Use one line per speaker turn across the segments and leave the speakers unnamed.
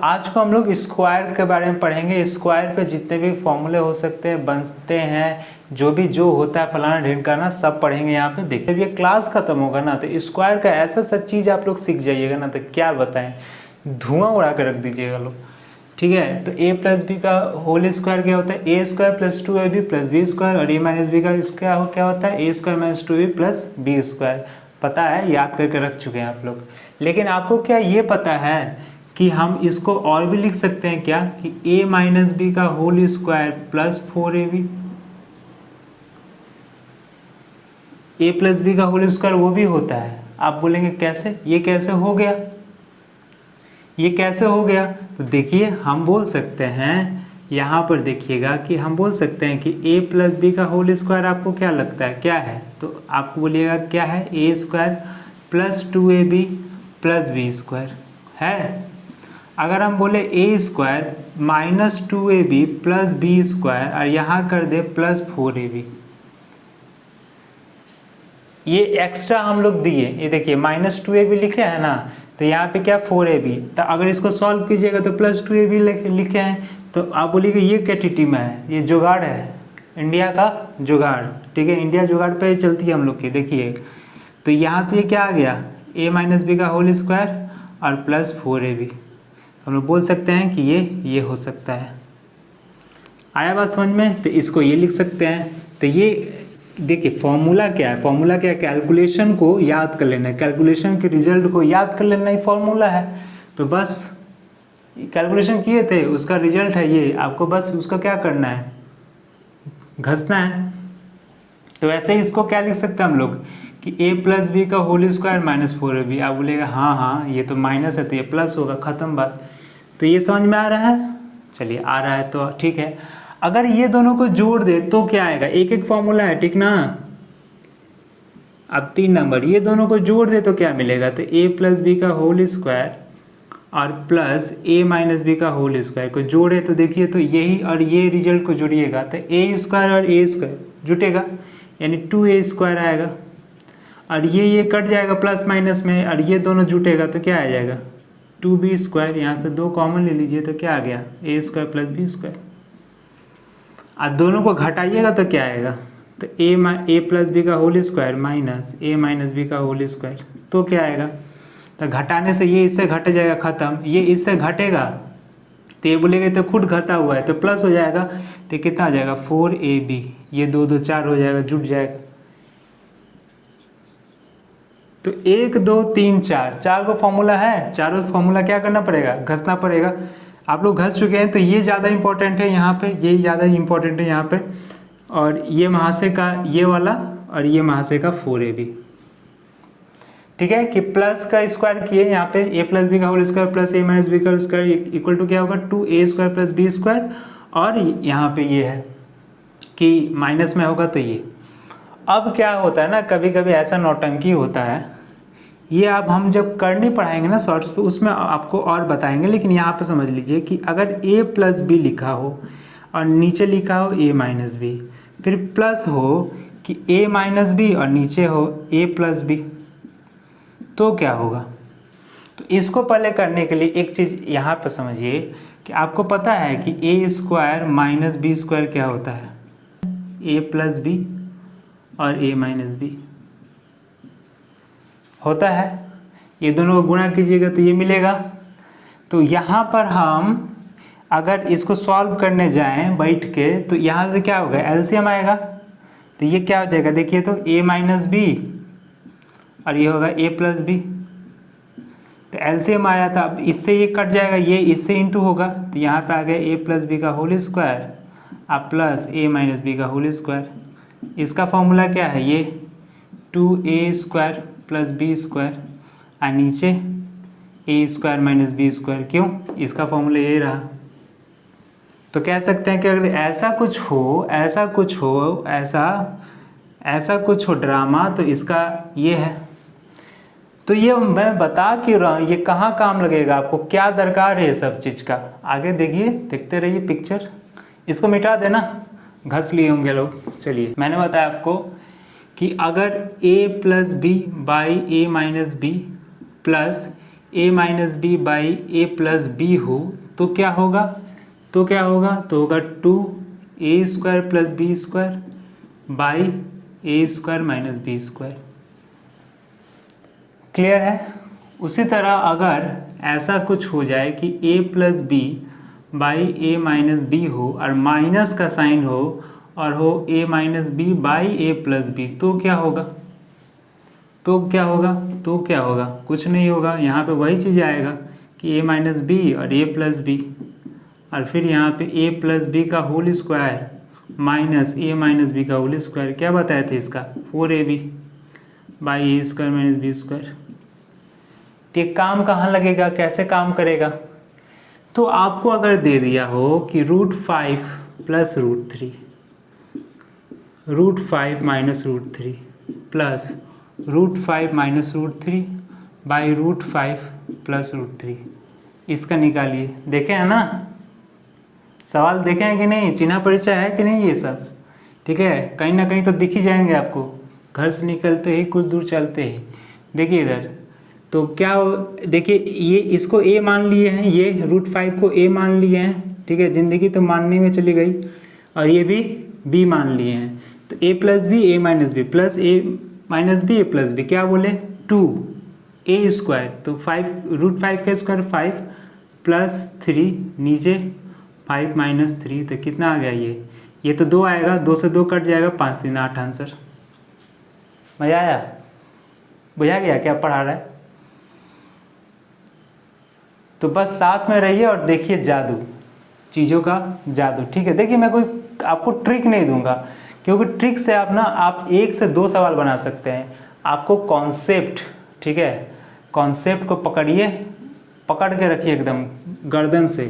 आज को हम लोग स्क्वायर के बारे में पढ़ेंगे। स्क्वायर पे जितने भी फॉर्मूले हो सकते हैं, बनते हैं, जो होता है फलाना ढिमकाना, सब पढ़ेंगे यहाँ पे। देखिए जब ये क्लास खत्म होगा ना तो स्क्वायर का ऐसा सब चीज़ आप लोग सीख जाइएगा ना, तो क्या बताएं, धुआं उड़ा के रख दीजिएगा लोग। ठीक है, तो a प्लस बी का होल स्क्वायर क्या होता है, A square plus 2ab plus B square, और a माइनस बी का क्या होता है, A square minus 2ab plus B square. पता है, याद करके रख चुके हैं आप लोग। लेकिन आपको क्या ये पता है कि हम इसको और भी लिख सकते हैं क्या, कि a माइनस बी का whole square plus 4ab, a plus B का होल स्क्वायर वो भी होता है। आप बोलेंगे कैसे, ये कैसे हो गया, ये कैसे हो गया? तो देखिए हम बोल सकते हैं, यहाँ पर देखिएगा कि हम बोल सकते हैं कि a प्लस बी का होल स्क्वायर आपको क्या लगता है, क्या है? तो आपको बोलिएगा क्या है, a square plus 2ab plus B square है। अगर हम बोले a square minus 2ab plus B square और यहाँ कर दे प्लस 4ab, ये एक्स्ट्रा हम लोग दिए, ये देखिए माइनस 2ab लिखे हैं ना, तो यहाँ पे क्या 4ab, तो अगर इसको सॉल्व कीजिएगा तो प्लस 2ab लिखे हैं। तो आप बोलिएगा ये क्या टीटी में है, ये जुगाड़ है, इंडिया का जुगाड़। ठीक है, इंडिया जुगाड़ पे चलती है हम लोग की। देखिए तो यहाँ से ये क्या आ गया, a माइनस बी का होल स्क्वायर और प्लस 4ab। हम लोग बोल सकते हैं कि ये हो सकता है। आया बात समझ में? तो इसको ये लिख सकते हैं। तो ये देखिए फॉर्मूला क्या है, फॉर्मूला क्या है, कैलकुलेशन को याद कर लेना है, कैलकुलेशन के रिजल्ट को याद कर लेना ही फॉर्मूला है। तो बस कैलकुलेशन किए थे, उसका रिजल्ट है ये, आपको बस उसका क्या करना है, घसना है। तो ऐसे ही इसको क्या लिख सकते हैं हम लोग कि a प्लस बी का होल स्क्वायर माइनस 4ab। आप बोलेगा हाँ ये तो माइनस है तो ये प्लस होगा, ख़त्म बात। तो ये समझ में आ रहा है? चलिए आ रहा है तो ठीक है। अगर ये दोनों को जोड़ दे तो क्या आएगा, एक एक फॉर्मूला है, ठीक ना। अब 3 नंबर, ये दोनों को जोड़ दे तो क्या मिलेगा, तो a प्लस बी का होल स्क्वायर और प्लस a माइनस बी का होल स्क्वायर को जोड़े तो देखिए, तो यही और ये रिजल्ट को जोड़िएगा तो a स्क्वायर और a स्क्वायर जुटेगा, यानी 2a स्क्वायर आएगा। और ये कट जाएगा प्लस माइनस में, और ये दोनों जुटेगा तो क्या आ जाएगा, 2b स्क्वायर। यहाँ से 2 कॉमन ले लीजिए तो क्या आ गया, a square plus B square. और दोनों को घटाइएगा तो क्या आएगा, तो a प्लस बी का whole square minus a minus B का होल स्क्वायर, तो क्या आएगा, तो घटाने से ये इससे घट जाएगा, ख़त्म। ये इससे घटेगा तो ये बोलेगा तो खुद घटा हुआ है तो प्लस हो जाएगा, तो कितना आ जाएगा 4ab, ये 2 2 4 हो जाएगा, जुट जाएगा। तो 1 2 3 4 को फॉर्मूला है, चारों फॉर्मूला क्या करना पड़ेगा, घसना पड़ेगा। आप लोग घस चुके हैं तो ये ज़्यादा इंपॉर्टेंट है यहाँ पे, ये ज़्यादा इंपॉर्टेंट है यहाँ पे। और ये महाशय का ये वाला और ये महाशय का 4ab। ठीक है, कि प्लस का स्क्वायर किए यहाँ पे, a प्लस बी का whole square plus a minus B का स्क्वायर इक्वल टू क्या होगा, 2a square plus B square. और यहाँ पे ये है कि माइनस में होगा तो ये। अब क्या होता है ना, कभी कभी ऐसा नौटंकी होता है, ये अब हम जब करनी पढ़ाएंगे ना शॉर्ट्स तो उसमें आपको और बताएंगे। लेकिन यहाँ पे समझ लीजिए कि अगर a प्लस बी लिखा हो और नीचे लिखा हो a माइनस बी, फिर प्लस हो कि a माइनस बी और नीचे हो a प्लस बी, तो क्या होगा। तो इसको पहले करने के लिए एक चीज़ यहाँ पर समझिए कि आपको पता है कि a square minus b square क्या होता है, a प्लस बी और a माइनस बी होता है। ये दोनों को गुणा कीजिएगा तो ये मिलेगा। तो यहाँ पर हम अगर इसको सॉल्व करने जाएं बैठ के तो यहाँ से क्या होगा, एलसीएम आएगा। तो ये क्या हो जाएगा, देखिए तो a माइनस बी और ये होगा a प्लस बी। तो एलसीएम आया था, अब इससे ये कट जाएगा, ये इससे इंटू होगा, तो यहाँ पे आ गया a प्लस बी का होल स्क्वायर और प्लस a माइनस बी का होल स्क्वायर। इसका फॉर्मूला क्या है, ये 2a square plus B square और नीचे a square minus b square. क्यों, इसका फॉर्मूला यही रहा। तो कह सकते हैं कि अगर ऐसा कुछ हो, ऐसा कुछ हो, ऐसा कुछ हो ड्रामा, तो इसका ये है। तो ये मैं बता क्यों रहा हूँ, ये कहाँ काम लगेगा, आपको क्या दरकार है सब चीज़ का, आगे देखिए, देखते रहिए पिक्चर। इसको मिटा देना, घस लिए होंगे लोग। चलिए मैंने बताया आपको कि अगर a plus b by a minus b plus a minus b by a plus b हो तो क्या होगा, तो होगा 2a² plus b² by a² minus b²। Clear है। उसी तरह अगर ऐसा कुछ हो जाए कि a plus b by a minus b हो और माइनस का साइन हो और हो a minus b by a plus b, तो क्या होगा, कुछ नहीं होगा। यहाँ पे वही चीज़ आएगा कि a माइनस बी और a प्लस बी, और फिर यहाँ पे a प्लस बी का whole square minus a minus B का होल स्क्वायर, क्या बताए थे इसका 4ab by a² minus b²। तो ये काम कहाँ लगेगा, कैसे काम करेगा, तो आपको अगर दे दिया हो कि √5 plus √3, √5 minus √3 plus √5 minus √3 by √5 plus √3, इसका निकालिए। देखे हैं ना, सवाल देखे हैं कि नहीं, चिन्ह परिचय है कि नहीं ये सब, ठीक है। कहीं ना कहीं तो दिख ही जाएंगे आपको, घर से निकलते ही कुछ दूर चलते ही। देखिए इधर तो क्या, देखिए ये इसको a मान लिए हैं, ये √5 को a मान लिए हैं, ठीक है। ज़िंदगी तो मानने में चली गई, और ये भी b मान लिए हैं। तो a plus b a minus b plus a minus b a plus b, क्या बोले 2a², तो 5 √5 का स्क्वायर 5 प्लस 3 नीचे 5 माइनस 3, तो कितना आ गया ये तो 2 आएगा, 2 से 2 कट जाएगा, 5 3 8 आंसर। मजा आया, बुझा गया क्या पढ़ा रहा है। तो बस साथ में रहिए और देखिए जादू, चीज़ों का जादू, ठीक है। देखिए मैं कोई आपको ट्रिक नहीं दूंगा, क्योंकि ट्रिक से आप 1 से 2 सवाल बना सकते हैं। आपको कॉन्सेप्ट, ठीक है, कॉन्सेप्ट को पकड़िए, पकड़ के रखिए एकदम गर्दन से।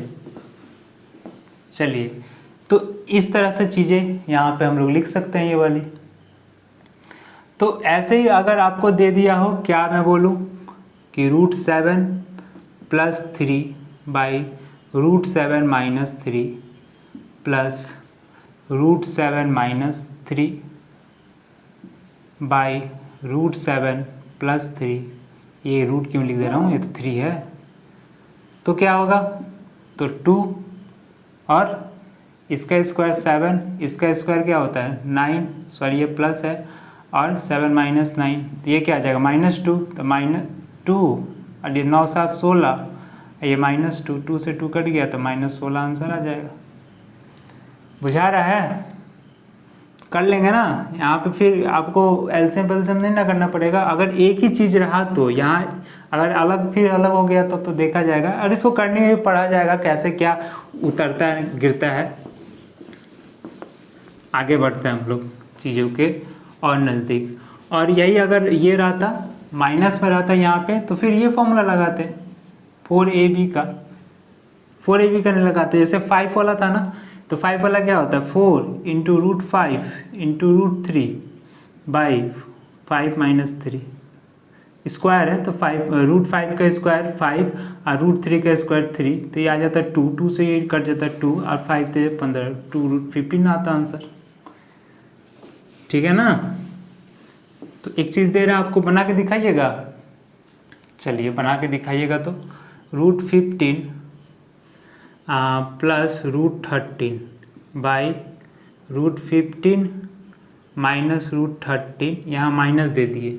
चलिए, तो इस तरह से चीज़ें यहाँ पे हम लोग लिख सकते हैं ये वाली। तो ऐसे ही अगर आपको दे दिया हो, क्या मैं बोलूँ कि √7 plus 3 by √7 minus 3 plus √7 minus 3 by √7 plus 3, ये रूट क्यों लिख दे रहा हूँ, ये तो 3 है, तो क्या होगा, तो 2 और इसका स्क्वायर 7, इसका स्क्वायर क्या होता है 9, सॉरी ये प्लस है, और 7 माइनस 9, तो ये क्या आ जाएगा -2, तो -2 और ये 9 7 16, ये -2, 2 से 2 कट गया तो -16 आंसर आ जाएगा। बुझा रहा है, कर लेंगे ना। यहाँ पे फिर आपको एलसीएम पेलसीएम नहीं ना करना पड़ेगा। अगर एक ही चीज़ रहा तो यहाँ, अगर अलग फिर अलग हो गया तो देखा जाएगा, और इसको करने में भी पढ़ा जाएगा कैसे क्या उतरता है गिरता है। आगे बढ़ते हैं हम लोग चीज़ों के और नज़दीक। और यही अगर ये रहता माइनस में रहता यहाँ पे, तो फिर ये फॉर्मूला लगाते 4ab का नहीं लगाते। जैसे 5 वाला था ना, तो 5 वाला क्या होता है 4 into √5 into √3 by 5 minus 3, square है तो 5 √5 का स्क्वायर 5 और √3 का स्क्वायर 3, तो ये आ जाता है 2, 2 से ये कट जाता है 2 और 5 से 15, 2√15 आता आंसर, ठीक है ना। तो एक चीज़ दे रहा है आपको, बना के दिखाइएगा। चलिए बना के दिखाइएगा। तो √15 प्लस √13 बाई √15 माइनस √13, यहाँ माइनस दे दिए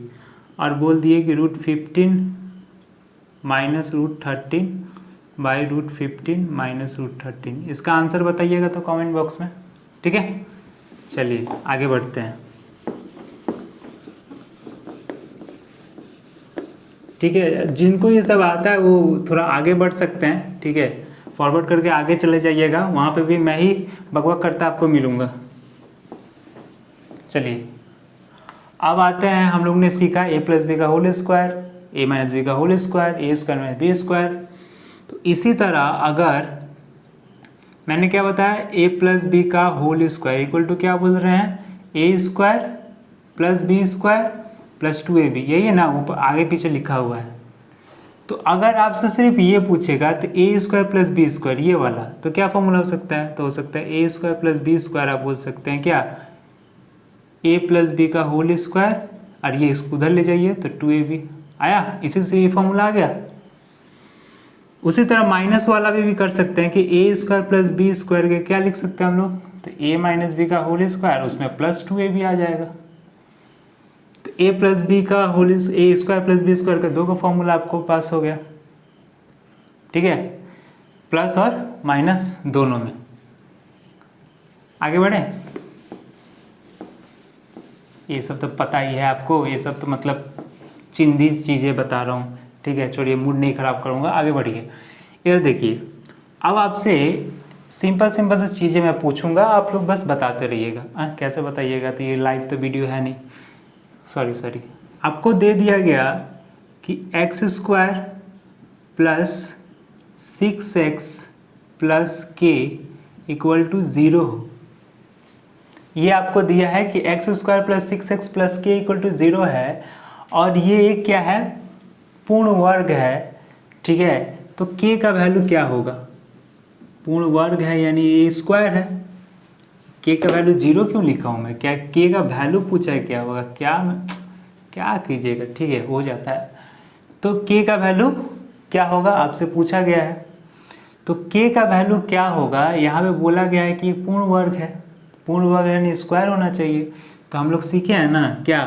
और बोल दिए कि √15 माइनस √13 बाई √15 माइनस √13। इसका आंसर बताइएगा तो कमेंट बॉक्स में, ठीक है। चलिए आगे बढ़ते हैं, ठीक है। जिनको ये सब आता है वो थोड़ा आगे बढ़ सकते हैं, ठीक है, फॉरवर्ड करके आगे चले जाइएगा, वहाँ पे भी मैं ही बकबक करता आपको मिलूँगा। चलिए अब आते हैं, हम लोग ने सीखा a प्लस बी का whole square, a minus B का whole square, a² minus b²। तो इसी तरह अगर मैंने क्या बताया a प्लस बी का होल स्क्वायर इक्वल टू क्या बोल रहे हैं a² plus b² plus 2ab, यही है ना, ऊपर आगे पीछे लिखा हुआ है। तो अगर आपसे सिर्फ ये पूछेगा तो a² प्लस b², ये वाला, तो क्या फॉर्मूला हो सकता है, तो हो सकता है a² प्लस b², आप बोल सकते हैं क्या a प्लस बी का होल स्क्वायर, और ये इसको उधर ले जाइए तो 2ab आया, इसी से ये फॉर्मूला आ गया। उसी तरह माइनस वाला भी कर सकते हैं कि ए स्क्वायर प्लस बी स्क्वायर के क्या लिख सकते हैं हम लोग, तो ए माइनस बी का होल स्क्वायर, उसमें प्लस 2a भी आ जाएगा। तो ए प्लस बी का होल ए स्क्वायर प्लस बी स्क्वायर का 2 का फॉर्मूला आपको पास हो गया, ठीक है, प्लस और माइनस दोनों में। आगे बढ़े, ये सब तो पता ही है आपको, ये सब तो मतलब चिंदी चीज़ें बता रहा हूँ, ठीक है, छोड़िए, मूड नहीं ख़राब करूँगा, आगे बढ़िए। इधर देखिए, अब आपसे सिंपल से चीज़ें मैं पूछूंगा, आप लोग बस बताते रहिएगा। कैसे बताइएगा, तो ये लाइव तो वीडियो है नहीं, सॉरी, आपको दे दिया गया कि x square plus 6x plus के इक्वल टू 0 हो। ये आपको दिया है कि x square plus 6x plus के इक्वल टू 0 है, और ये क्या है, पूर्ण वर्ग है, ठीक है। तो k का वैल्यू क्या होगा, पूर्ण वर्ग है यानी ये स्क्वायर है, k का वैल्यू 0 क्यों लिखा हूँ मैं, क्या k का वैल्यू पूछा है, क्या होगा, क्या कीजिएगा, ठीक है, हो जाता है। तो k का वैल्यू क्या होगा आपसे पूछा गया है, तो k का वैल्यू क्या होगा, यहाँ पे बोला गया है कि पूर्ण वर्ग है, पूर्ण वर्ग यानी स्क्वायर होना चाहिए। तो हम लोग सीखे हैं ना क्या,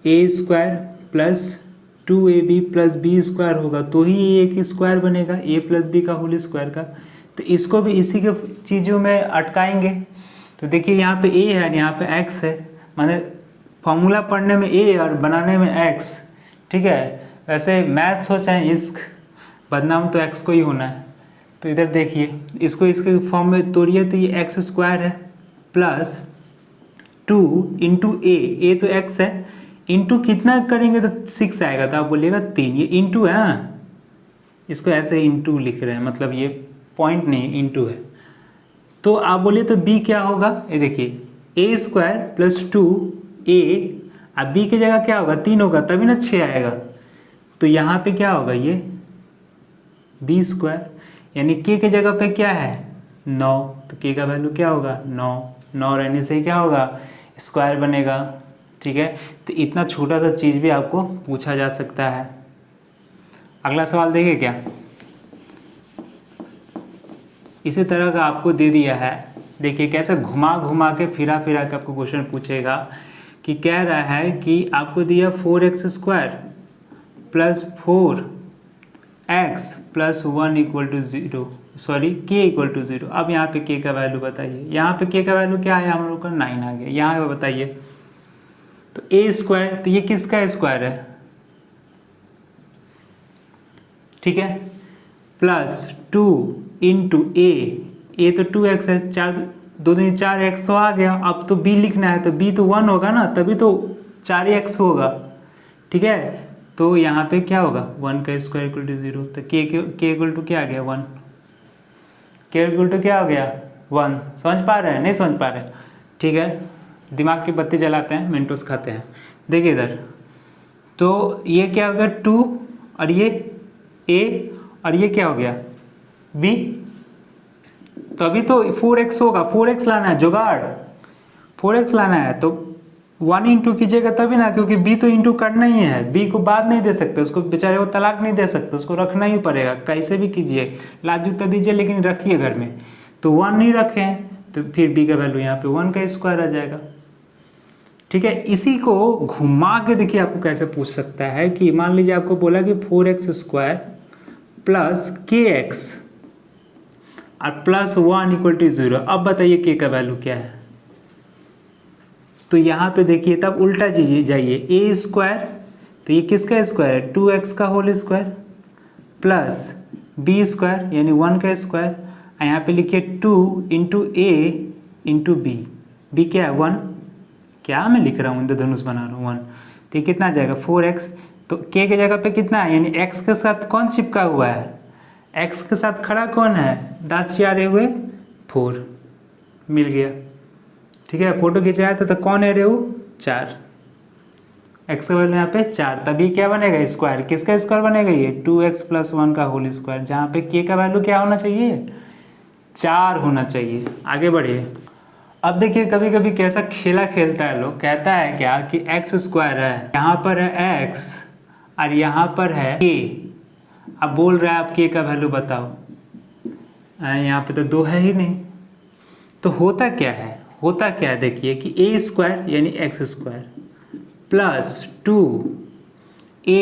A square plus 2ab plus B square होगा, तो ही ये एक स्क्वायर बनेगा, a प्लस बी का होल स्क्वायर का। तो इसको भी इसी के चीज़ों में अटकाएंगे। तो देखिए यहाँ पे a है, यहाँ पे x है, माने फॉर्मूला पढ़ने में a और बनाने में x, ठीक है। वैसे मैथ्स हो चाहे इश्क, बदनाम तो x को ही होना है। तो इधर देखिए, इसको इसके फॉर्म में तोड़िए, तो ये एक्स स्क्वायर है प्लस 2 इंटू ए तो x है, इंटू कितना करेंगे तो 6 आएगा, तो आप बोलिएगा 3, ये इंटू है, इसको ऐसे इंटू लिख रहे हैं, मतलब ये पॉइंट नहीं इंटू है। तो आप बोलिए तो b क्या होगा, ये देखिए ए स्क्वायर प्लस 2a, अब b की जगह क्या होगा, 3 होगा, तभी ना 6 आएगा। तो यहाँ पे क्या होगा, ये b स्क्वायर, यानी k की जगह पे क्या है 9, तो k का वैल्यू क्या होगा 9 रहने से क्या होगा, स्क्वायर बनेगा, ठीक है। तो इतना छोटा सा चीज़ भी आपको पूछा जा सकता है। अगला सवाल देखिए क्या, इसी तरह का आपको दे दिया है, देखिए कैसे घुमा के फिरा के आपको क्वेश्चन पूछेगा कि कह रहा है कि आपको दिया 4x square plus 4x plus 1 equal to 0, sorry k equal to 0। अब यहाँ पे k का वैल्यू बताइए, यहाँ पे k का वैल्यू क्या है, हम लोग का 9 आ गया, यहाँ पे बताइए। तो a स्क्वायर, तो ये किसका स्क्वायर है, ठीक है, प्लस 2 इंटू ए तो 2x है, 2 दूनी 4x तो आ गया। अब तो b लिखना है, तो b तो 1 होगा ना, तभी तो 4x होगा, ठीक है। तो यहाँ पे क्या होगा 1 का स्क्वायर इक्वल टू 0, तो k इक्वल टू क्या आ गया 1, k इक्वल टू क्या हो गया 1। समझ पा रहे हैं, नहीं समझ पा रहे, ठीक है, दिमाग की बत्ती जलाते हैं, मेंटोस खाते हैं। देखिए इधर, तो ये क्या हो गया 2, और ये a, और ये क्या हो गया b, तो अभी तो 4x होगा, 4x लाना है, जुगाड़ 4x लाना है, तो 1 इंटू कीजिएगा तभी ना, क्योंकि b तो इंटू करना ही है, b को बाद नहीं दे सकते, उसको बेचारे को तलाक नहीं दे सकते, उसको रखना ही पड़ेगा, कैसे भी कीजिए, लाज जूता दीजिए लेकिन रखिए घर में। तो 1 नहीं रखे हैं, तो फिर b का वैल्यू यहाँ पे 1 का स्क्वायर आ जाएगा, ठीक है। इसी को घुमा के देखिए आपको कैसे पूछ सकता है कि मान लीजिए आपको बोला कि 4x स्क्वायर प्लस kx और प्लस 1 इक्वल टू 0। अब बताइए k का वैल्यू क्या है, तो यहाँ पे देखिए तब उल्टा जाइए, a स्क्वायर, तो ये किसका स्क्वायर है 2x का whole square plus b square यानी 1 का स्क्वायर, यहाँ पे लिखिए 2 इंटू a इंटू b क्या है 1, क्या मैं लिख रहा हूँ, इंद्रधनुष बना रहा हूँ 1, तो ये कितना आ जाएगा 4x। तो k के जगह पे कितना है, यानी x के साथ कौन चिपका हुआ है, x के साथ खड़ा कौन है, दांत चियारे हुए 4, मिल गया, ठीक है। फोटो खिंचाया था तो कौन है रे वो 4, x का वैल्यू यहाँ पे 4, तभी क्या बनेगा स्क्वायर, किसका स्क्वायर बनेगा ये 2x प्लस 1 का होल स्क्वायर, जहाँ पे k का वैल्यू क्या होना चाहिए 4 होना चाहिए। आगे बढ़िए, अब देखिए कभी कभी कैसा खेला खेलता है लोग, कहता है क्या कि x स्क्वायर है, यहाँ पर है x और यहाँ पर है k, अब बोल रहा है आप के का वैल्यू बताओ, यहाँ पे तो 2 है ही नहीं। तो होता क्या है, होता क्या है देखिए कि ए स्क्वायर यानी एक्स स्क्वायर प्लस 2a,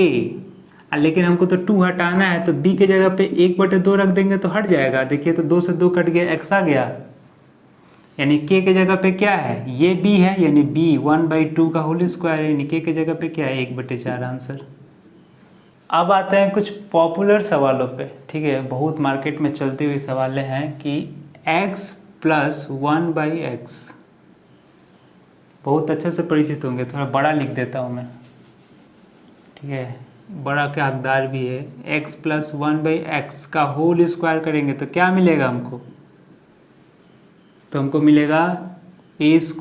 लेकिन हमको तो 2 हटाना है, तो b के जगह पे 1/2 रख देंगे तो हट जाएगा। देखिए तो 2 से 2 कट गया, x आ गया, यानी k के जगह पे क्या है, ये b है, यानी b 1/2 का होल स्क्वायर है, यानी k के जगह पे क्या है 1/4 आंसर। अब आते हैं कुछ पॉपुलर सवालों पे, ठीक है, बहुत मार्केट में चलते हुए सवाल हैं कि x + 1/x, बहुत अच्छे से परिचित होंगे, थोड़ा बड़ा लिख देता हूँ मैं, ठीक है, बड़ा के हकदार भी है। x + 1/x का होल स्क्वायर करेंगे तो क्या मिलेगा हमको, तो हमको मिलेगा a² +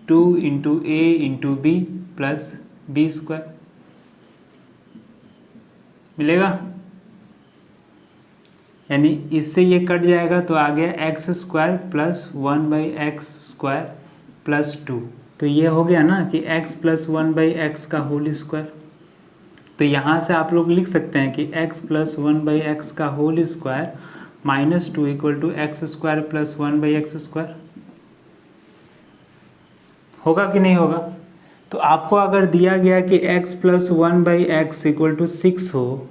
2 × a × b + b² मिलेगा, यानी इससे ये कट जाएगा तो आ गया x² + 1/x² + 2। तो ये हो गया ना कि x + 1/x का होल स्क्वायर। तो यहाँ से आप लोग लिख सकते हैं कि x + 1/x का होल स्क्वायर -2 = x² + 1/x²। होगा कि नहीं होगा। तो आपको अगर दिया गया कि x + 1/x = 6 हो,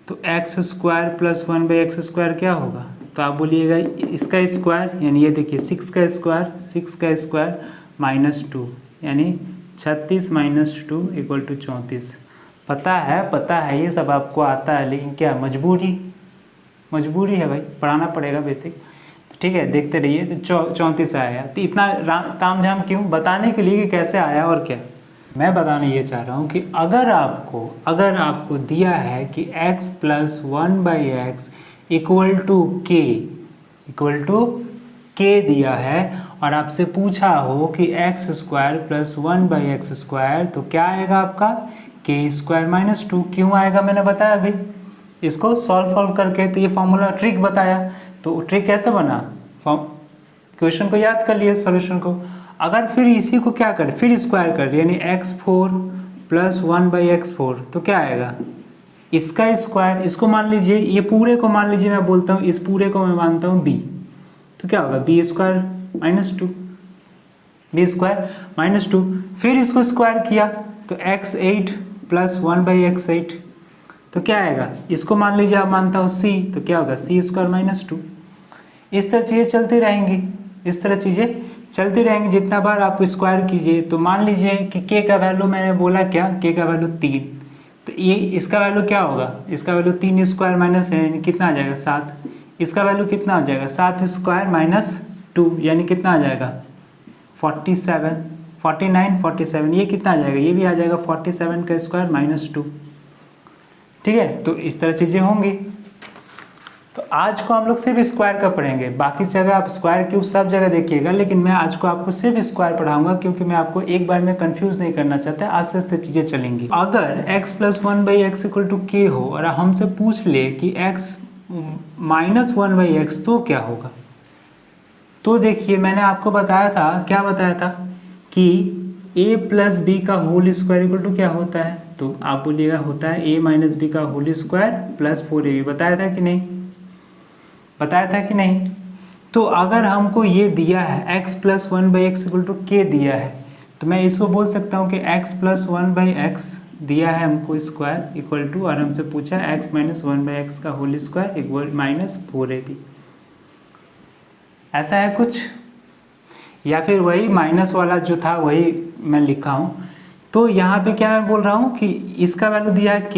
तो x² + 1/x² क्या होगा, तो आप बोलिएगा इसका स्क्वायर, यानी ये देखिए 6 का स्क्वायर -2, यानी 36 - 2 = 34। पता है ये सब आपको आता है, लेकिन क्या मजबूरी है भाई, पढ़ाना पड़ेगा बेसिक, ठीक है, देखते रहिए। तो 34 आया, तो इतना तामझाम क्यों, बताने के लिए कि कैसे आया। और क्या मैं बताना ये चाह रहा हूँ कि अगर आपको दिया है कि x + 1/x = k दिया है, और आपसे पूछा हो कि x² + 1/x², तो क्या आएगा आपका k² - 2। क्यों आएगा मैंने बताया अभी, इसको सॉल्व करके, तो ये फॉर्मूला ट्रिक बताया। तो ट्रिक कैसे बना, क्वेश्चन को याद कर लिए, सॉल्यूशन को। अगर फिर इसी को क्या कर, फिर स्क्वायर कर, यानी x4 + 1/x4, तो क्या आएगा इसका स्क्वायर। इसको मान लीजिए, ये पूरे को मान लीजिए, मैं बोलता हूँ इस पूरे को मैं मानता हूँ b, तो क्या होगा b² - 2। फिर इसको स्क्वायर किया तो x8 + 1/x8, तो क्या आएगा, इसको मान लीजिए आप मानता हूँ c, तो क्या होगा c² - 2। इस तरह चीज़ें चलती रहेंगी, जितना बार आप स्क्वायर कीजिए। तो मान लीजिए कि k का वैल्यू मैंने बोला क्या, k का वैल्यू 3, तो ये इसका वैल्यू क्या होगा, इसका वैल्यू 3² माइनस यानी कितना आ जाएगा 7। इसका वैल्यू कितना हो जाएगा 7² - 2, यानी कितना आ जाएगा 47, ये कितना आ जाएगा, ये भी आ जाएगा 47 का स्क्वायर -2, ठीक है। तो इस तरह चीज़ें होंगी। तो आज को हम लोग सिर्फ स्क्वायर का पढ़ेंगे, बाकी जगह आप स्क्वायर क्यूब सब जगह देखिएगा, लेकिन मैं आज को आपको सिर्फ स्क्वायर पढ़ाऊंगा, क्योंकि मैं आपको एक बार में कंफ्यूज नहीं करना चाहता। आस्ते आस्ते चीज़ें चलेंगी। अगर x + 1/x = k हो और हमसे पूछ ले कि x - 1/x तो क्या होगा, तो देखिए मैंने आपको बताया था, क्या बताया था कि a + b का होल स्क्वायर = क्या होता है, तो आप बोलिएगा होता है a - b का होल स्क्वायर + 4ab। बताया था कि नहीं। तो अगर हमको ये दिया है x + 1/x = k दिया है, तो मैं इसको बोल सकता हूँ कि x + 1/x दिया है हमको स्क्वायर = और हमसे पूछा x - 1/x का होल स्क्वायर -4ab। ऐसा है कुछ, या फिर वही माइनस वाला जो था वही मैं लिखा हूँ। तो यहाँ पे क्या मैं बोल रहा हूँ कि इसका वैल्यू दिया है k,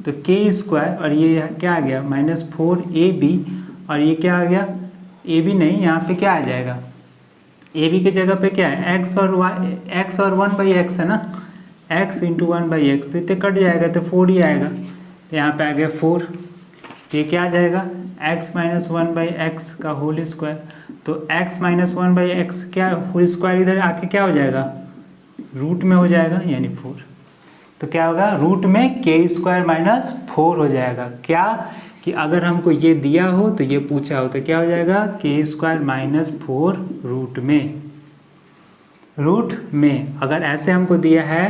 तो k², और ये क्या आ गया -4ab, और ये क्या आ गया ab नहीं, यहाँ पे क्या आ जाएगा ab के जगह पे क्या है x और 1/x है ना, x × 1/x, तो इतने कट जाएगा तो 4 ही आएगा, तो यहाँ पे आ गया 4। ये क्या आ जाएगा x - 1/x का होल स्क्वायर, तो x - 1/x क्या होल स्क्वायर इधर आके क्या हो जाएगा रूट में हो जाएगा, यानी 4। तो क्या होगा रूट में k² - 4 हो जाएगा। क्या कि अगर हमको ये दिया हो तो ये पूछा हो तो क्या हो जाएगा k² - 4 रूट में। अगर ऐसे हमको दिया है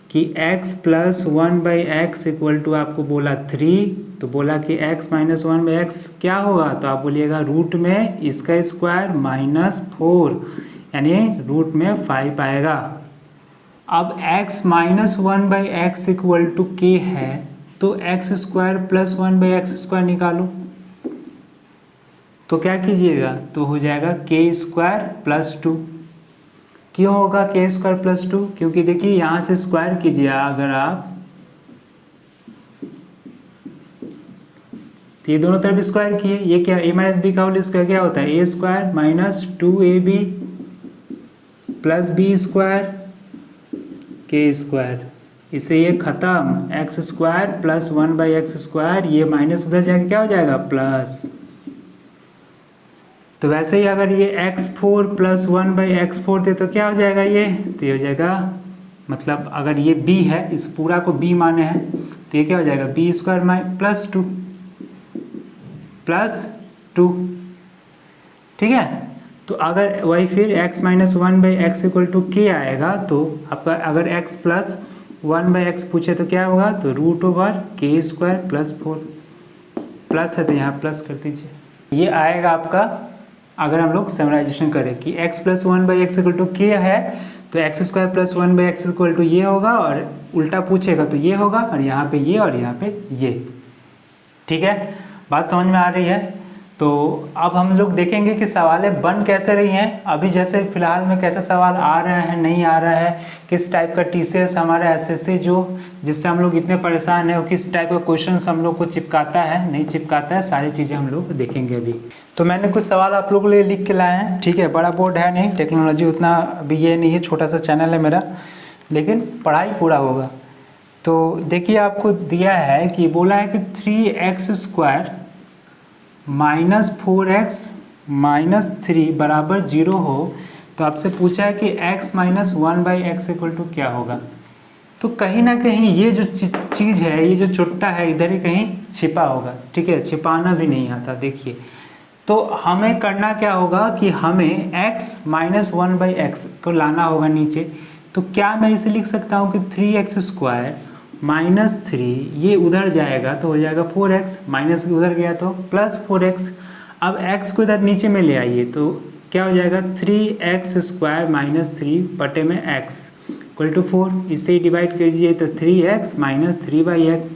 कि x plus 1/x equal to आपको बोला 3, तो बोला कि x माइनस 1/x क्या होगा, तो आप बोलिएगा रूट में इसका स्क्वायर -4 यानी रूट में 5 आएगा। अब x minus 1/x equal to k है, तो x square plus 1/x square निकालो, तो क्या कीजिएगा, तो हो जाएगा k स्क्वायर प्लस 2। क्यों होगा k स्क्वायर प्लस 2, क्योंकि देखिए यहाँ से स्क्वायर कीजिए अगर आप, तो ये दोनों तरफ स्क्वायर किए, ये क्या a माइनस बी का होल स्क्वायर क्या होता है, a square minus 2ab plus B square k square. इससे ये खत्म, x square plus 1/x square, ये माइनस उधर जाके क्या हो जाएगा प्लस। तो वैसे ही अगर ये x4 प्लस 1/x4 थे तो क्या हो जाएगा, ये तो ये हो जाएगा, मतलब अगर ये b है, इस पूरा को b माने हैं, तो ये क्या हो जाएगा b स्क्वायर प्लस 2 ठीक है। तो अगर वही फिर x minus 1/x equal to k आएगा, तो आपका अगर x प्लस 1/x पूछे तो क्या होगा, तो root over k square plus 4, plus है तो यहाँ प्लस कर दीजिए। ये आएगा आपका, अगर हम लोग समराइजेशन करें कि x plus 1/x equal to k है, तो x square plus 1/x equal to ये होगा, और उल्टा पूछेगा तो ये होगा, और यहाँ पे ये और यहाँ पे ये। ठीक है, बात समझ में आ रही है। तो अब हम लोग देखेंगे कि सवालें बन कैसे रही हैं, अभी जैसे फिलहाल में कैसे सवाल आ रहे हैं, नहीं आ रहा है, किस टाइप का TCS हमारा SSC जो जिससे हम लोग इतने परेशान हैं, वो किस टाइप का क्वेश्चंस हम लोग को चिपकाता है, नहीं चिपकाता है, सारी चीज़ें हम लोग देखेंगे अभी। तो मैंने कुछ सवाल आप लोगों के लिए लिख के लाए हैं, ठीक है। बड़ा बोर्ड है नहीं, टेक्नोलॉजी उतना अभी ये नहीं है, छोटा सा चैनल है मेरा, लेकिन पढ़ाई पूरा होगा। तो देखिए आपको दिया है कि बोला है कि 3x square minus 4x minus 3 बराबर 0 हो, तो आपसे पूछा है कि x minus 1/x equal to क्या होगा। तो कहीं ना कहीं ये जो चीज़ है, ये जो चुट्टा है, इधर ही कहीं छिपा होगा, ठीक है, छिपाना भी नहीं आता। देखिए, तो हमें करना क्या होगा कि हमें x माइनस 1/x को लाना होगा नीचे। तो क्या मैं इसे लिख सकता हूँ कि 3x स्क्वायर माइनस 3, ये उधर जाएगा तो हो जाएगा 4x, माइनस उधर गया तो प्लस 4x। अब x को इधर नीचे में ले आइए, तो क्या हो जाएगा 3x स्क्वायर माइनस 3 बटे में x इक्वल टू 4। इससे ही डिवाइड कीजिए तो 3x minus 3/x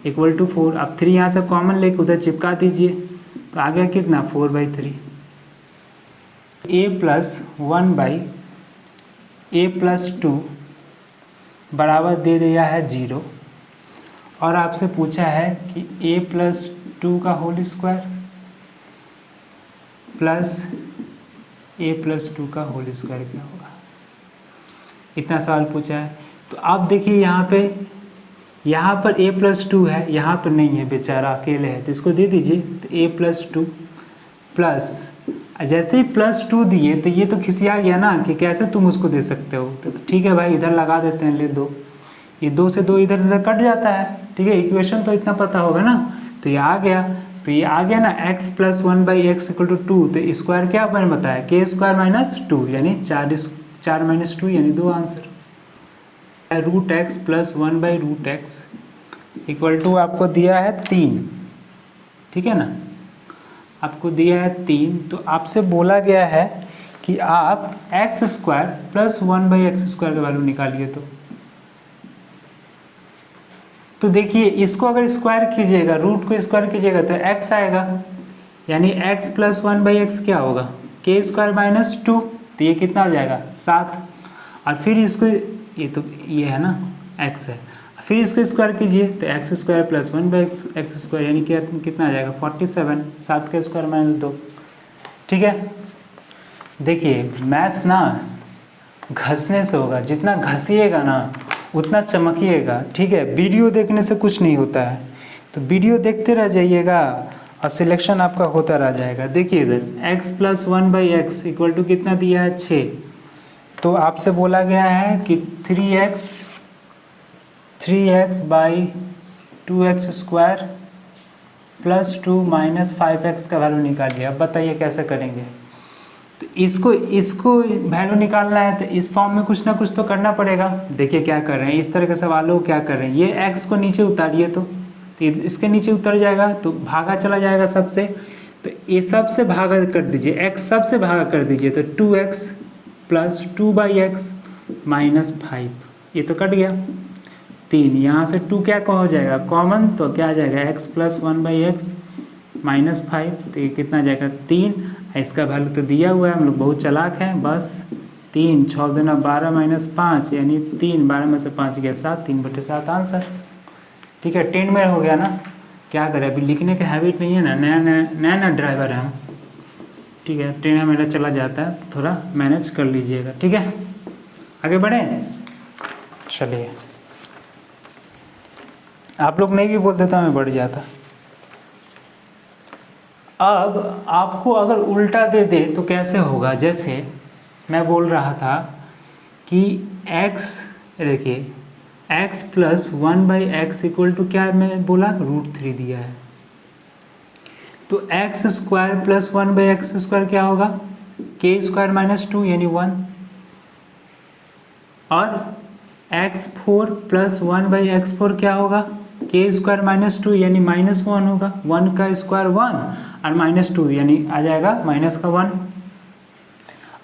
equal to 4। अब 3 यहाँ से कॉमन लेके उधर चिपका दीजिए, तो आ गया कितना 4/3। a प्लस 1/a प्लस 2 बराबर दे दिया है 0, और आपसे पूछा है कि a प्लस 2 का whole square plus a plus 2 का होल स्क्वायर क्या होगा, इतना सवाल पूछा है। तो आप देखिए यहाँ पर a प्लस 2 है, यहाँ पर नहीं है, बेचारा अकेले है, तो इसको दे दीजिए। तो a प्लस 2 प्लस, जैसे ही प्लस 2 दिए तो ये तो खिसिया गया ना कि कैसे तुम उसको दे सकते हो। तो ठीक है भाई, इधर लगा देते हैं, ले 2, ये 2 से 2 इधर इधर कट जाता है, ठीक है। इक्वेशन तो इतना पता होगा ना, तो ये आ गया, तो ये आ गया ना x plus 1/x equal to 2। तो स्क्वायर क्या मैंने बताया, k स्क्वायर माइनस 2 यानी 4 माइनस 2 यानी 2 answer. Root x plus 1/√x equal to आपको दिया है 3, ठीक है ना, आपको दिया है 3। तो आपसे बोला गया है कि आप x square plus 1/x square का वैल्यू निकालिए। तो देखिए, इसको अगर स्क्वायर कीजिएगा, रूट को स्क्वायर कीजिएगा तो x आएगा, यानी x प्लस 1/x क्या होगा, k स्क्वायर माइनस 2, तो ये कितना हो जाएगा 7। और फिर इसको ये है ना x है, फिर इसको स्क्वायर कीजिए तो x square plus 1/x square यानी कि कितना आ जाएगा 47, 7 का स्क्वायर माइनस 2, ठीक है। देखिए मैथ्स ना घसने से होगा, जितना घसिएगा ना उतना चमकिएगा, ठीक है। वीडियो देखने से कुछ नहीं होता है, तो वीडियो देखते रह जाइएगा और सिलेक्शन आपका होता रह जाएगा। देखिए इधर x plus 1/x equal to कितना दिया है 6, तो आपसे बोला गया है कि 3x by 2x square plus 2 minus 5x का वैल्यू निकालिए। अब बताइए कैसे करेंगे। तो इसको इसको वैल्यू निकालना है तो इस फॉर्म में कुछ ना कुछ तो करना पड़ेगा। देखिए क्या कर रहे हैं, इस तरह के सवालों को क्या कर रहे हैं, ये x को नीचे उतारिए तो इसके नीचे उतर जाएगा तो भागा चला जाएगा सबसे, तो ये सबसे भागा कर दीजिए, x सबसे भागा कर दीजिए तो 2x प्लस 2/x माइनस 5, ये तो कट गया 3, यहाँ से 2 क्या हो जाएगा कॉमन, तो क्या आ जाएगा x प्लस 1/x माइनस 5, तो ये कितना जाएगा 3, इसका वैल्यू तो दिया हुआ है, हम लोग बहुत चालाक हैं, बस 3 6 दूना 12 माइनस 5 यानी 3, 12 में से 5 गया 7, 3/7 आंसर। ठीक है, 10 में हो गया ना, क्या करें अभी लिखने का हैबिट नहीं है ना, नया ड्राइवर है हम। ठीक है, 10 मेरा चला जाता है, थोड़ा मैनेज कर लीजिएगा। ठीक है, आगे बढ़ें, चलिए आप लोग नहीं भी बोलते तो मैं बढ़ जाता। अब आपको अगर उल्टा दे दे तो कैसे होगा, जैसे मैं बोल रहा था कि x, देखिए x plus 1/x equal to क्या मैं बोला, √3 दिया है, तो x square plus 1/x square क्या होगा, k स्क्वायर माइनस 2 यानी 1, और x4 प्लस 1/x4 क्या होगा, k स्क्वायर माइनस 2 यानी -1 होगा, 1 का स्क्वायर 1 और -2 यानी आ जाएगा माइनस का 1।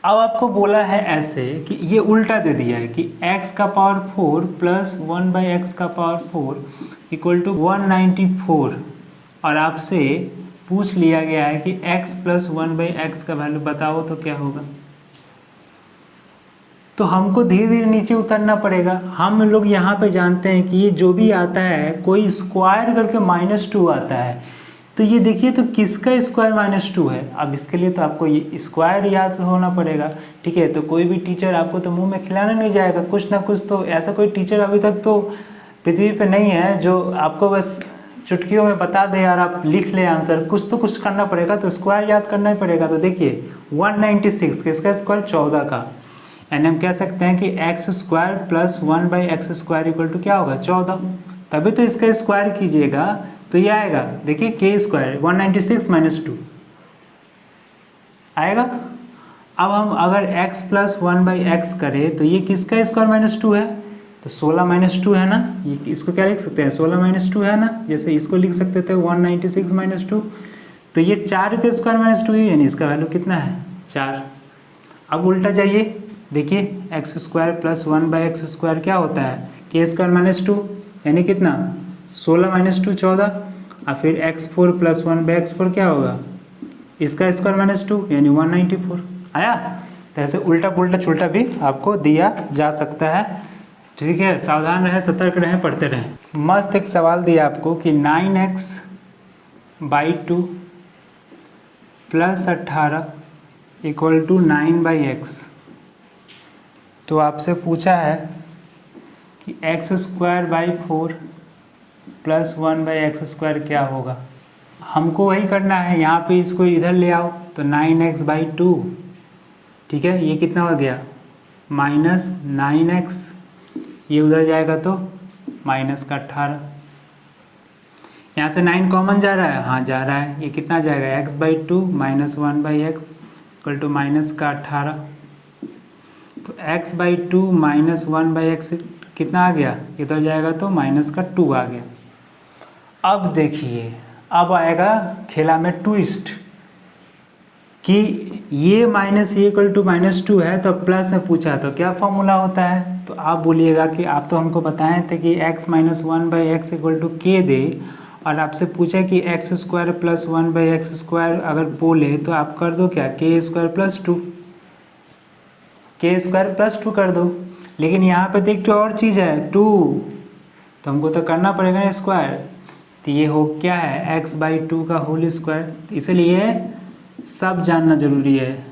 अब आपको बोला है ऐसे कि ये उल्टा दे दिया है कि x का पावर 4 प्लस 1/x का पावर 4 इक्वल टू 194, और आपसे पूछ लिया गया है कि x प्लस 1/x का वैल्यू बताओ तो क्या होगा। तो हमको धीरे धीरे नीचे उतरना पड़ेगा। हम लोग यहाँ पे जानते हैं कि ये जो भी आता है कोई स्क्वायर करके -2 आता है, तो ये देखिए तो किसका स्क्वायर -2 है। अब इसके लिए तो आपको ये स्क्वायर याद होना पड़ेगा। ठीक है, तो कोई भी टीचर आपको तो मुंह में खिलाने नहीं जाएगा, कुछ ना कुछ तो ऐसा कोई टीचर अभी तक तो पृथ्वी पे नहीं है जो आपको बस चुटकियों में बता दे और आप लिख ले आंसर, कुछ तो कुछ करना पड़ेगा, तो स्क्वायर याद करना ही पड़ेगा। तो देखिए 196 किसका स्क्वायर, 14 का, यानी हम कह सकते हैं कि x square plus 1/x square equal to क्या होगा 14, तभी तो इसका स्क्वायर कीजिएगा तो ये आएगा, देखिए k स्क्वायर 196 माइनस 2 आएगा। अब हम अगर x प्लस 1/x करें तो ये किसका स्क्वायर -2 है, तो 16 -2 है ना, ये इसको क्या लिख सकते हैं 16 -2 है ना, जैसे इसको लिख सकते थे 196 -2, तो ये 4 के स्क्वायर -2 है, यानी इसका वैल्यू कितना है 4। अब उल्टा जाइए, देखिए x square plus 1/x square क्या होता है k स्क्वायर -2 यानी कितना 16 -2 14, और फिर x4 प्लस 1/x4 क्या होगा, इसका स्क्वायर -2 यानी 194 आया। तो ऐसे उल्टा पुल्टा छुल्टा भी आपको दिया जा सकता है। ठीक है, सावधान रहें, सतर्क रहें, पढ़ते रहें। मस्त एक सवाल दिया आपको कि 9x/2 plus 18 equal to 9/x, तो आपसे पूछा है कि x square by 4 plus 1/x square क्या होगा। हमको वही करना है, यहाँ पे इसको इधर ले आओ तो 9x/2, ठीक है, ये कितना हो गया -9x, ये उधर जाएगा तो माइनस का 18, यहाँ से 9 कॉमन जा रहा है, हाँ जा रहा है, ये कितना जाएगा x/2 minus 1/x equal to minus का 18, तो x/2 माइनस 1/x कितना आ गया, इधर जाएगा तो माइनस का 2 आ गया। अब देखिए, अब आएगा खेला में ट्विस्ट कि ये माइनस ये इक्वल टू -2 है, तो प्लस में पूछा तो क्या फॉर्मूला होता है, तो आप बोलिएगा कि आप तो हमको बताए थे कि x minus 1/x equal to k दे, और आपसे पूछा कि x square plus 1/x square अगर बोले तो आप कर दो क्या k square plus 2, k square plus 2 कर दो। लेकिन यहाँ पे देख तो और चीज़ है 2, तो हमको तो करना पड़ेगा ना स्क्वायर, तो ये हो क्या है x/2 का होल स्क्वायर, तो इसलिए सब जानना जरूरी है।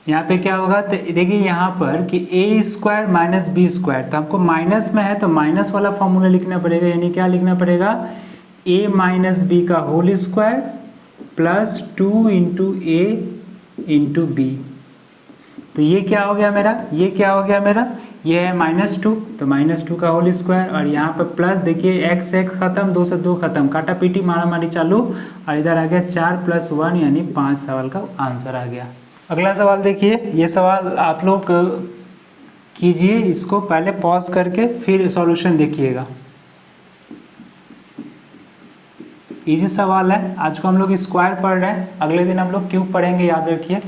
यहाँ पे क्या होगा, तो देखिए यहाँ पर कि a square minus b square, तो हमको माइनस में है तो माइनस वाला फॉर्मूला लिखना पड़ेगा, यानी क्या लिखना पड़ेगा a माइनस बी का होल स्क्वायर प्लस 2 इंटू ए इंटू बी। तो ये क्या हो गया मेरा, ये क्या हो गया मेरा, ये है -2, तो -2 का होल स्क्वायर, और यहाँ पर प्लस देखिए x खत्म, 2 से 2 खत्म, काटा पीटी मारा मारी चालू, और इधर आ गया 4 + 1 यानी 5 सवाल का आंसर आ गया। अगला सवाल देखिए, ये सवाल आप लोग कीजिए, इसको पहले पॉज करके फिर सॉल्यूशन देखिएगा। इजी सवाल है। आज को हम लोग स्क्वायर पढ़ रहे हैं, अगले दिन हम लोग क्यूब पढ़ेंगे, याद रखिए।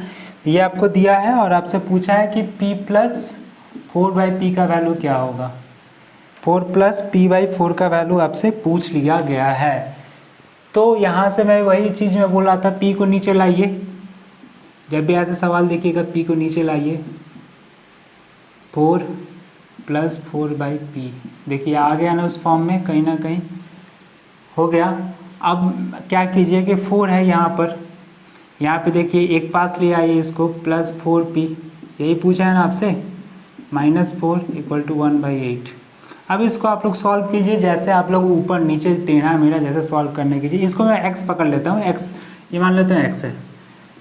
ये आपको दिया है और आपसे पूछा है कि p प्लस 4/p का वैल्यू क्या होगा। 4 प्लस p/4 का वैल्यू आपसे पूछ लिया गया है। तो यहाँ से मैं वही चीज़ में बोल रहा था, p को नीचे लाइए। जब भी ऐसे सवाल देखिएगा p को नीचे लाइए। 4 प्लस 4/p, देखिए आ गया ना उस फॉर्म में, कहीं ना कहीं हो गया। अब क्या कीजिए कि 4 है यहाँ पे देखिए, एक पास ले आइए इसको, प्लस 4p, यही पूछा है ना आपसे, -4 = 1/8। अब इसको आप लोग सॉल्व कीजिए, जैसे आप लोग ऊपर नीचे टेढ़ा मेढ़ा जैसे सॉल्व करने कीजिए। इसको मैं x पकड़ लेता हूँ, x ये मान लेते हैं x है,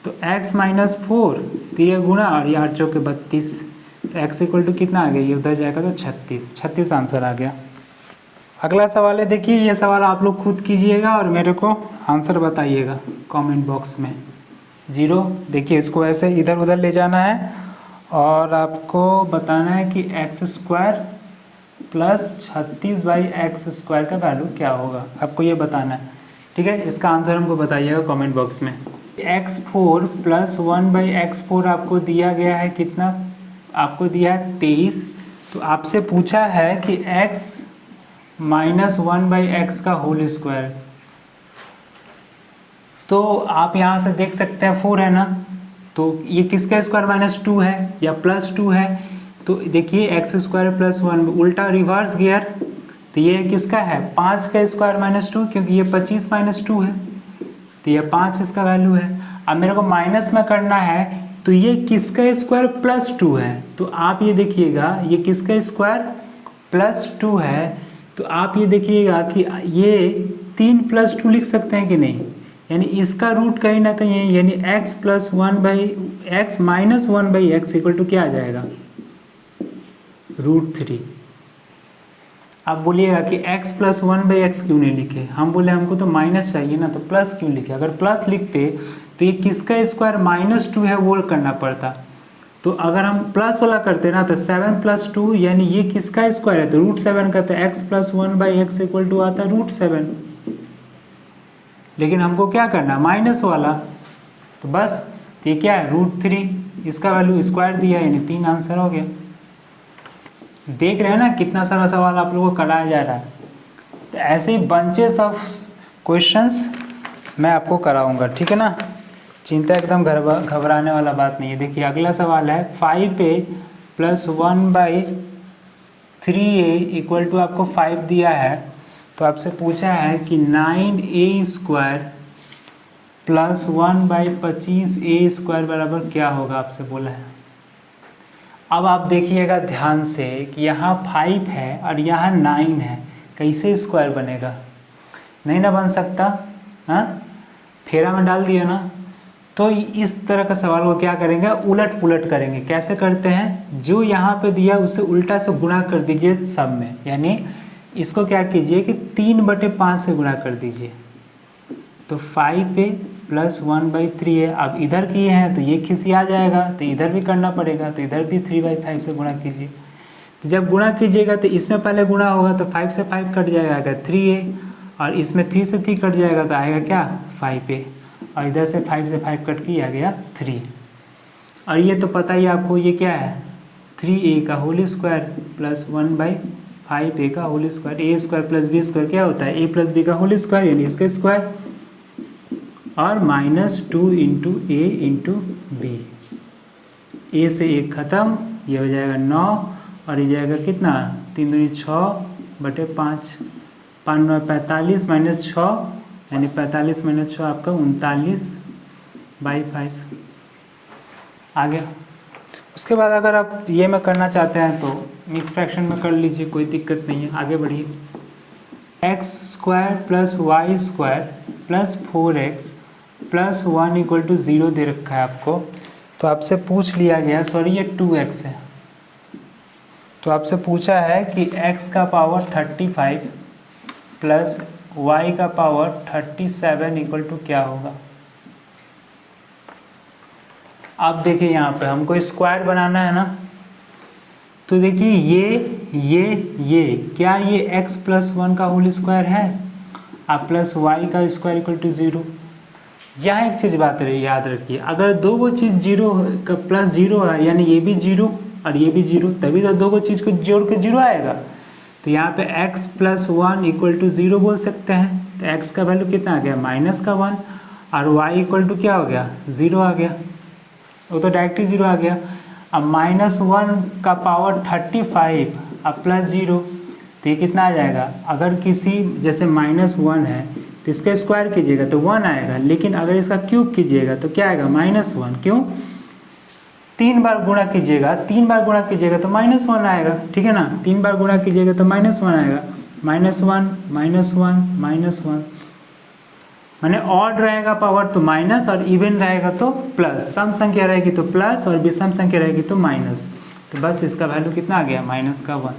तो x - 4 3 गुना और ये 8 चौके 32, तो x = कितना आ गया, ये उधर जाएगा तो 36 आंसर आ गया। अगला सवाल है, देखिए ये सवाल आप लोग खुद कीजिएगा और मेरे को आंसर बताइएगा कमेंट बॉक्स में। 0, देखिए इसको ऐसे इधर उधर ले जाना है और आपको बताना है कि x² + 36/x² का वैल्यू क्या होगा, आपको ये बताना है। ठीक है, इसका आंसर हमको बताइएगा कमेंट बॉक्स में। x4 + 1/x4 आपको दिया गया है कितना, आपको दिया है 23। तो आपसे पूछा है कि x - 1/x का होल स्क्वायर। तो आप यहाँ से देख सकते हैं 4 है ना, तो ये किसका स्क्वायर -2 है या +2 है, तो देखिए x² + 1, उल्टा रिवर्स गियर, तो ये किसका है 5 का स्क्वायर -2, क्योंकि ये 25 - 2 है, तो ये 5 इसका वैल्यू है। अब मेरे को माइनस में करना है, तो ये किसका स्क्वायर +2 है, तो आप ये देखिएगा ये किसका स्क्वायर +2 है, तो आप ये देखिएगा कि ये 3 + 2 लिख सकते हैं कि नहीं, यानी इसका रूट कहीं ना कहीं है, यानी x + 1/x - 1/x = क्या आ जाएगा, √3। आप बोलिएगा कि x + 1/x क्यों नहीं लिखे, हम बोले हमको तो माइनस चाहिए ना, तो प्लस क्यों लिखे। अगर प्लस लिखते तो ये किसका स्क्वायर -2 है वो करना पड़ता, तो अगर हम प्लस वाला करते ना तो 7 + 2, यानी ये किसका स्क्वायर है, तो √7 का, तो x + 1/x = आता √7। लेकिन हमको क्या करना माइनस वाला, तो बस ये क्या है √3, इसका वैल्यू स्क्वायर दिया, यानी 3 आंसर हो गया। देख रहे हैं ना कितना सारा सवाल आप लोगों को कराया जा रहा है। तो ऐसे ही बंचेस ऑफ क्वेश्चंस मैं आपको कराऊंगा, ठीक है ना, चिंता एकदम घबराने वाला बात नहीं है। देखिए अगला सवाल है 5a + 1/3a = आपको 5 दिया है, तो आपसे पूछा है कि 9a² + 1/25a² बराबर क्या होगा, आपसे बोला है। अब आप देखिएगा ध्यान से कि यहाँ 5 है और यहाँ 9 है, कैसे स्क्वायर बनेगा, नहीं ना बन सकता, हाँ फेरा में डाल दिया ना। तो इस तरह का सवाल को क्या करेंगे, उलट पुलट करेंगे। कैसे करते हैं, जो यहाँ पे दिया उसे उल्टा से गुणा कर दीजिए सब में, यानी इसको क्या कीजिए कि 3/5 से गुणा कर दीजिए, तो 5a + 1/3a। अब इधर किए हैं तो ये खिसिया जाएगा, तो इधर भी करना पड़ेगा, तो इधर भी 3/5 से गुणा कीजिए। तो जब गुणा कीजिएगा तो इसमें पहले गुणा होगा, तो 5 से 5 कट जाएगा 3a, और इसमें 3 से 3 कट जाएगा तो आएगा क्या 5a, और इधर से 5 से 5 कट के आ गया 3। और ये तो पता ही आपको, ये क्या है 3a का होल स्क्वायर + 1/5a का होल स्क्वायर। a² + b² क्या होता है, a + b का होल स्क्वायर, यानी इसका स्क्वायर, और -2 × a × b। a से 1 खत्म, ये हो जाएगा 9, और ये जाएगा कितना 3 दूनी 6/5, 5 9 45 -6, यानी 45 - 6 आपका 39/5 आ गया। उसके बाद अगर आप ये में करना चाहते हैं तो मिक्स फ्रैक्शन में कर लीजिए, कोई दिक्कत नहीं है, आगे बढ़िए। x² + y² + 4x + 1 = 0 दे रखा है आपको, तो आपसे पूछ लिया गया, सॉरी ये 2x है, तो आपसे पूछा है कि x का पावर 35 + y का पावर 37 = क्या होगा। अब देखिए यहाँ पे हमको स्क्वायर बनाना है ना, तो देखिए ये क्या ये x प्लस 1 का होल स्क्वायर है और प्लस वाई का स्क्वायर इक्वल टू 0। यहाँ एक चीज़ बात रही, याद रखिए, अगर दो वो चीज़ जीरो का प्लस 0 है, यानी ये भी 0 और ये भी 0, तभी तो दो वो चीज़ को जोड़ के 0 आएगा। तो यहाँ पे x प्लस 1 इक्वल टू 0 बोल सकते हैं। तो x का वैल्यू कितना आ गया -1 और y इक्वल टू क्या हो गया 0 आ गया, वो तो डायरेक्टली 0 आ गया। अब -1 का पावर 35 अब प्लस 0, तो ये कितना आ जाएगा, अगर किसी जैसे -1 है तो इसका स्क्वायर कीजिएगा तो 1 आएगा, लेकिन अगर इसका क्यूब कीजिएगा तो क्या आएगा -1, क्यों 3 बार गुणा कीजिएगा, 3 बार गुणा कीजिएगा तो -1 आएगा, ठीक है ना, 3 बार गुणा कीजिएगा तो -1 आएगा, -1 माने ऑड रहेगा पावर तो माइनस और इवन रहेगा तो प्लस, सम संख्या रहेगी तो प्लस और विषम संख्या रहेगी तो माइनस। तो बस इसका वैल्यू कितना आ गया -1।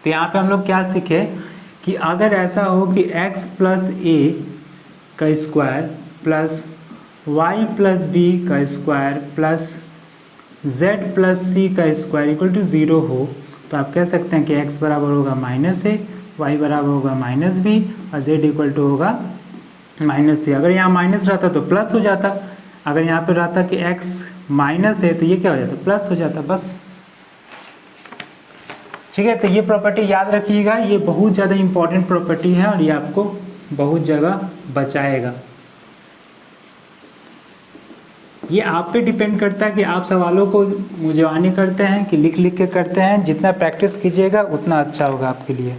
तो यहाँ पे हम लोग क्या सीखे कि अगर ऐसा हो कि x प्लस a का square plus y plus b का square plus z plus c का स्क्वायर इक्वल टू 0 हो, तो आप कह सकते हैं कि x बराबर होगा -a, y बराबर होगा -b और z इक्वल टू होगा -c। अगर यहाँ माइनस रहता तो प्लस हो जाता, अगर यहाँ पे रहता कि x माइनस है तो ये क्या हो जाता, प्लस हो जाता, बस ठीक है। तो ये प्रॉपर्टी याद रखिएगा, ये बहुत ज़्यादा इम्पॉर्टेंट प्रॉपर्टी है और ये आपको बहुत जगह बचाएगा। ये आप पे डिपेंड करता है कि आप सवालों को मुझवानी करते हैं कि लिख लिख के करते हैं। जितना प्रैक्टिस कीजिएगा उतना अच्छा होगा आपके लिए।